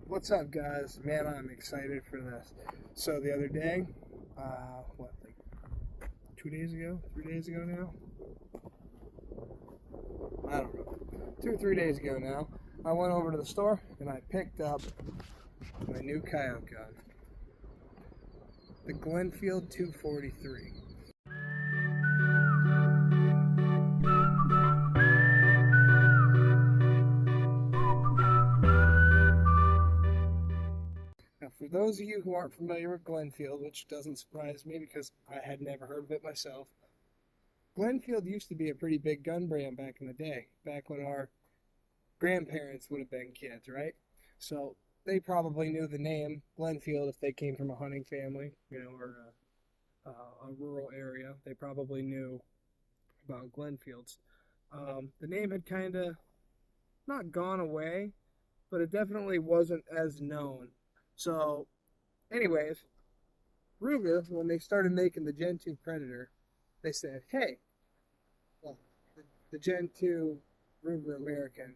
What's up, guys? Man, I'm excited for this. So the other day, like 2 days ago, 3 days ago now? I don't know. 2 or 3 days ago now, I went over to the store and I picked up my new coyote gun, the Glenfield 243. Now, for those of you who aren't familiar with Glenfield, which doesn't surprise me because I had never heard of it myself, Glenfield used to be a pretty big gun brand back in the day, back when our grandparents would have been kids, right? So they probably knew the name Glenfield if they came from a hunting family, or a rural area. They probably knew about Glenfields. The name had kind of not gone away, but it definitely wasn't as known. So, anyways, Ruger, when they started making the Gen 2 Predator, they said, hey, well, the Gen 2 Ruger American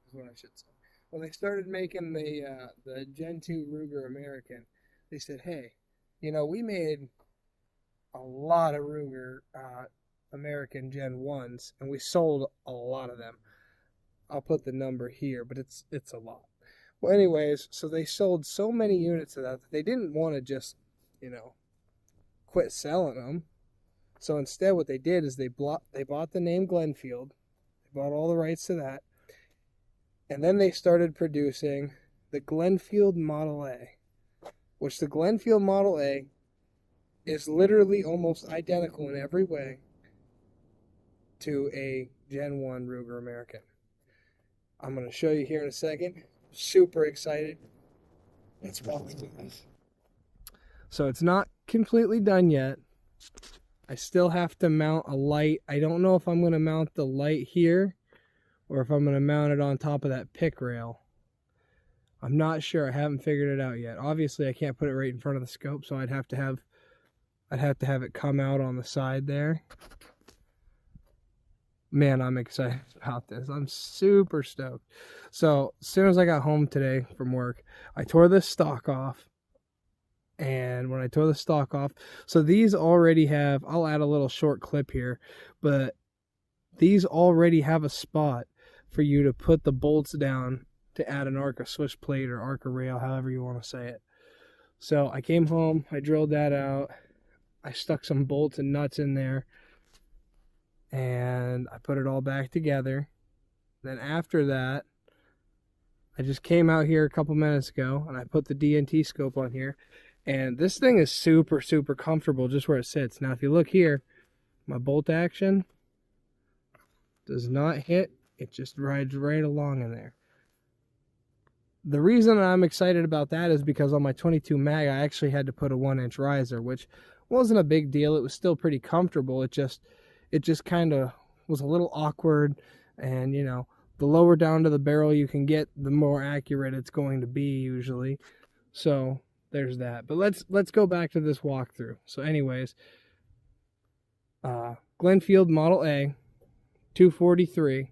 is what I should say. When they started making the Gen 2 Ruger American, they said, hey, we made a lot of Ruger American Gen 1s, and we sold a lot of them. I'll put the number here, but it's a lot. Well, anyways, so they sold so many units of that they didn't want to just, quit selling them. So instead what they did is they bought the name Glenfield. They bought all the rights to that. And then they started producing the Glenfield Model A, which the Glenfield Model A is literally almost identical in every way to a Gen 1 Ruger American. I'm going to show you here in a second. Super excited. Let's walk through this. So it's not completely done yet. I still have to mount a light. I don't know if I'm going to mount the light here or if I'm going to mount it on top of that pick rail. I'm not sure. I haven't figured it out yet. Obviously, I can't put it right in front of the scope, so I'd have to have it come out on the side there. Man, I'm excited about this. I'm super stoked. So, as soon as I got home today from work, I tore this stock off. And when I tore the stock off, so these already have, I'll add a little short clip here, but these already have a spot for you to put the bolts down to add an ARCA switch plate or ARCA rail, however you want to say it. So, I came home, I drilled that out, I stuck some bolts and nuts in there, and I put it all back together. Then after that, I just came out here a couple minutes ago and I put the DNT scope on here, and this thing is super comfortable just where it sits. Now if you look here, my bolt action does not hit, it just rides right along in there. The reason I'm excited about that is because on my 22 mag I actually had to put a 1-inch riser, which wasn't a big deal. It was still pretty comfortable. It just kind of was a little awkward, and the lower down to the barrel you can get, the more accurate it's going to be usually. So there's that. But let's go back to this walkthrough. So anyways, Glenfield Model A 243.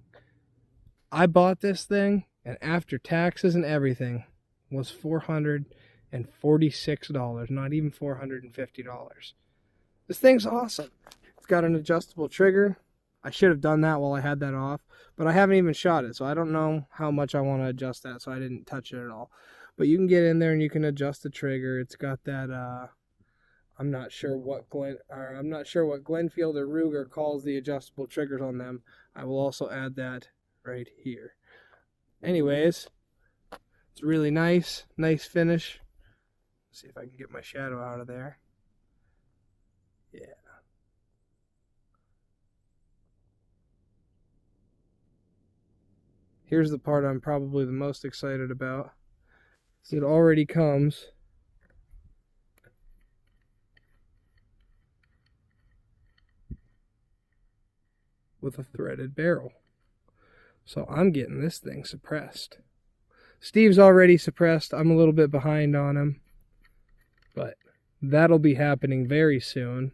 I bought this thing, and after taxes and everything was $446, not even $450. This thing's awesome. It's got an adjustable trigger. I should have done that while I had that off, but I haven't even shot it, so I don't know how much I want to adjust that, so I didn't touch it at all. But you can get in there and you can adjust the trigger. It's got that I'm not sure what Glenfield or Ruger calls the adjustable triggers on them. I will also add that right here. Anyways, it's really nice finish. Let's see if I can get my shadow out of there. Yeah. Here's the part I'm probably the most excited about. So it already comes with a threaded barrel. So I'm getting this thing suppressed. Steve's already suppressed. I'm a little bit behind on him, but that'll be happening very soon.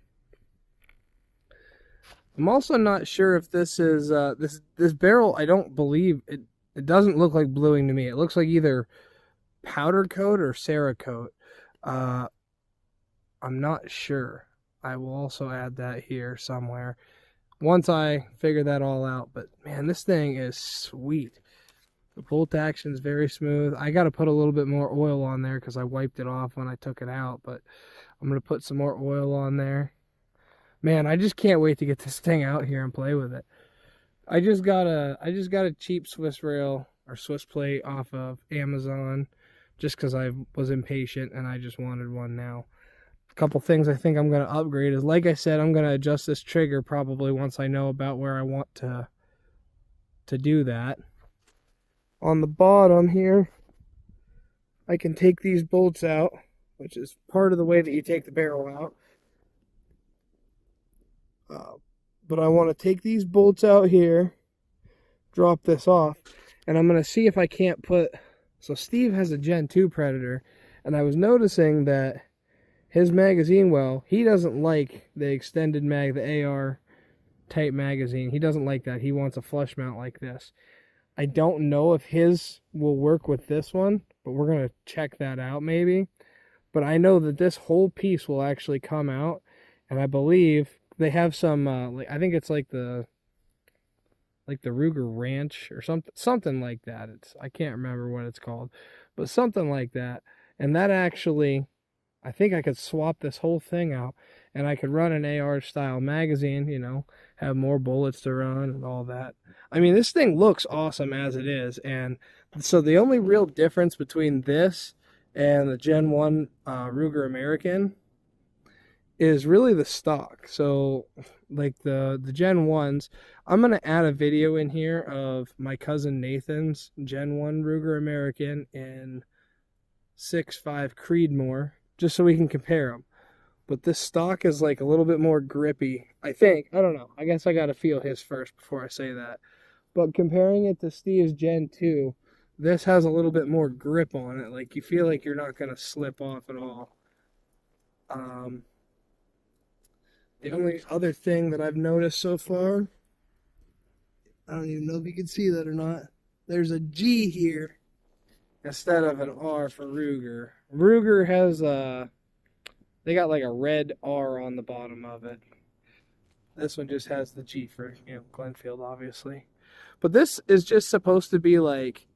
I'm also not sure if this is this barrel. I don't believe it. It doesn't look like bluing to me. It looks like either powder coat or Cerakote. I'm not sure. I will also add that here somewhere once I figure that all out. But man, this thing is sweet. The bolt action is very smooth. I got to put a little bit more oil on there because I wiped it off when I took it out. But I'm going to put some more oil on there. Man, I just can't wait to get this thing out here and play with it. I just got a cheap Swiss rail or Swiss plate off of Amazon just because I was impatient and I just wanted one now. A couple things I think I'm going to upgrade is, like I said, I'm going to adjust this trigger probably once I know about where I want to do that. On the bottom here, I can take these bolts out, which is part of the way that you take the barrel out. But I want to take these bolts out here, drop this off, and I'm going to see if I can't put... So Steve has a Gen 2 Predator, and I was noticing that his magazine well, he doesn't like the extended mag, the AR type magazine. He doesn't like that. He wants a flush mount like this. I don't know if his will work with this one, but we're going to check that out maybe. But I know that this whole piece will actually come out, and I believe they have some, I think it's like the Ruger Ranch or something like that. I can't remember what it's called, but something like that. And that actually, I think I could swap this whole thing out, and I could run an AR style magazine, you know, have more bullets to run and all that. I mean, this thing looks awesome as it is. And so the only real difference between this and the Gen 1 Ruger American is really the stock. So like the Gen 1s, I'm going to add a video in here of my cousin Nathan's Gen 1 Ruger American in 6.5 Creedmoor, just so we can compare them. But this stock is like a little bit more grippy, I think. I don't know. I guess I got to feel his first before I say that. But comparing it to Steve's Gen 2, this has a little bit more grip on it. Like, you feel like you're not going to slip off at all. The only other thing that I've noticed so far, I don't even know if you can see that or not, there's a G here instead of an R for Ruger. Ruger has they got like a red R on the bottom of it. This one just has the G for, you know, Glenfield, obviously. But this is just supposed to be like,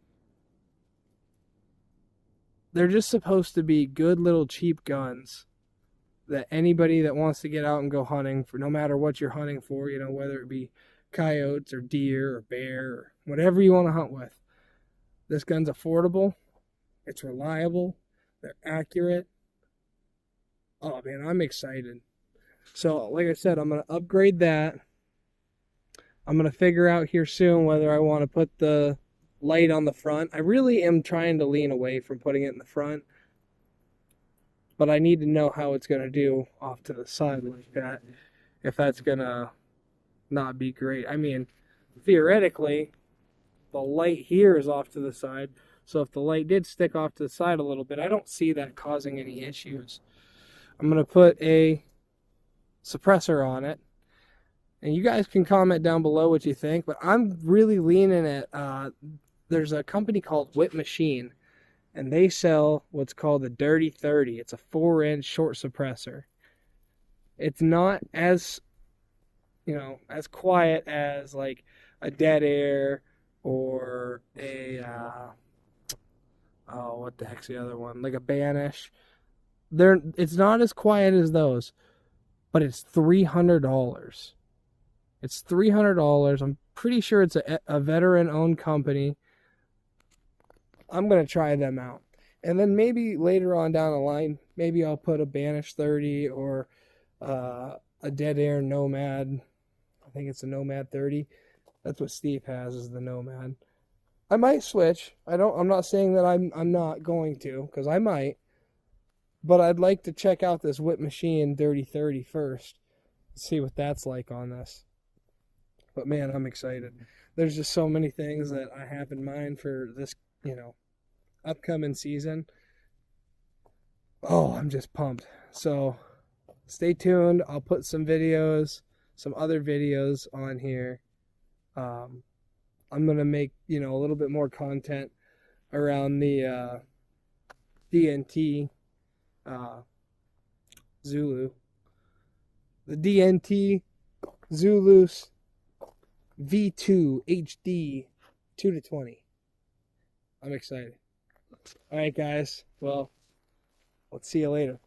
they're just supposed to be good little cheap guns that anybody that wants to get out and go hunting, for no matter what you're hunting for, you know, whether it be coyotes or deer or bear or whatever you want to hunt with. This gun's affordable. It's reliable. They're accurate. Oh man, I'm excited. So like I said, I'm going to upgrade that. I'm going to figure out here soon whether I want to put the light on the front. I really am trying to lean away from putting it in the front, but I need to know how it's going to do off to the side like that, if that's going to not be great. I mean, theoretically, the light here is off to the side, so if the light did stick off to the side a little bit, I don't see that causing any issues. I'm going to put a suppressor on it, and you guys can comment down below what you think, but I'm really leaning at, there's a company called Whip Machine, and they sell what's called the Dirty 30. It's a 4-inch short suppressor. It's not as, you know, as quiet as like a Dead Air or a, oh, what the heck's the other one? Like a Banish. It's not as quiet as those, but it's $300. It's $300. I'm pretty sure it's a veteran-owned company. I'm going to try them out. And then maybe later on down the line, maybe I'll put a Banish 30 or a Dead Air Nomad. I think it's a Nomad 30. That's what Steve has, is the Nomad. I might switch. I'm not saying that I'm not going to, because I might. But I'd like to check out this Whip Machine Dirty 30 first. See what that's like on this. But man, I'm excited. There's just so many things that I have in mind for this, you know, upcoming season. Oh, I'm just pumped. So stay tuned. I'll put some videos, some other videos on here. I'm going to make, you know, a little bit more content around the DNT Zulu. The DNT Zulus V2 HD 2-20. I'm excited. All right, guys. Well, let's see you later.